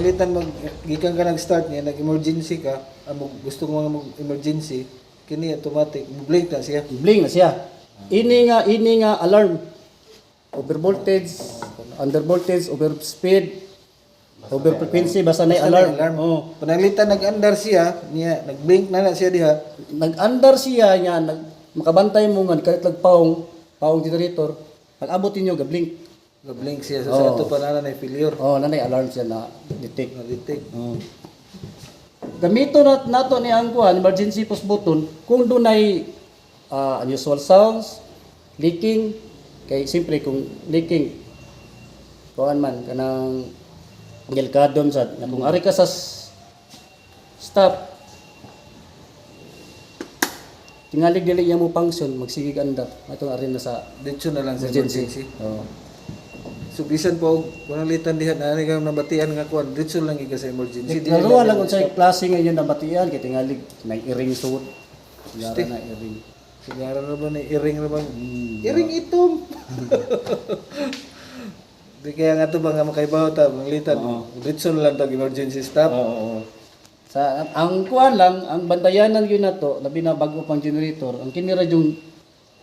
pananglitan gikan ka nag-start niya, nag-emergency ka, gusto mo mag-emergency, kini automatic, blink na siya. Bling na siya. Ini nga alarm. Over voltage, under voltage, over speed, over frequency, basta na alarm. Oh. Pananglitan nag-andar siya, niya, nag-blink na siya diha. Nag-andar siya niya, makabantay mo nga kahit paong generator, pag-abot niyo ga-blink. Nag-blink siya sa ato panana na failure. Oh, nanay alarm siya na detect. Na-detect. Gamito nato ni ang kuan emergency push button kung dunay unusual sounds, leaking, kay simpre kung leaking kuan man kanang delikadon sad kung ari ka sa stop tingalig dili niya mo function magsigig andar atong ari na sa Dito na lang sa emergency. emergency. So bisan po pananglitan diha na nga nabatian nga kuan, dito lang giga sa emergency. Naruwa lang kung sa klase ngayon na batian kay tingalig may iring suot. Sigara na iring. Sigara na ba ni iring na ba? Iring itom. Di kaya nga to ba nga makaibaw ta pananglitan. Dito na lang tag emergency stop. Oo. Sa ang kuan lang, ang bantayanan gyud nato, labi na bago pang generator, ang kinira yung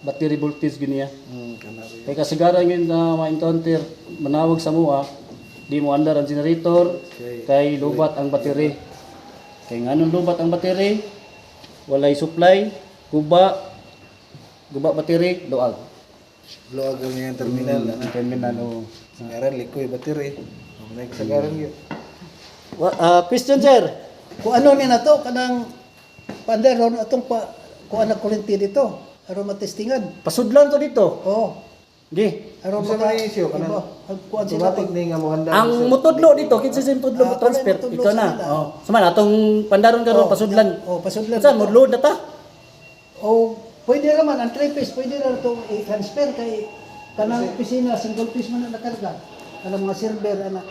battery voltage gyud niya. Kanari. Kay kasagaran yun na ma-encounter, manawag sa mua, di mo andar ang generator, kay lubat ang battery. Kay nganong lubat ang battery, walay supply, guba battery, doag. Luag ang yung terminal. Terminal, oo. Sagaran likoy battery. Next sagaran gyud. Question sir, Kung ano ni na to, kanang pandar, atong kung anak kurinti dito, aron matestingan. pasudlan to dito. Oo. Di. Aron Sa mga isyo, kanang kuan sila. automatic ni nga mo handa. Ang mutudlo dito, kinsa sim tudlo mo transfer, mutudlo ikaw na. sila. Oh. Suman atong pandaron karon pasudlan. Oh, pasudlan. Saan mo load na ta? O pwede naman ang 3 piece, pwede na ito i-transfer kay kanang opisina, single piece man na nakarga. Kanang mga server ana.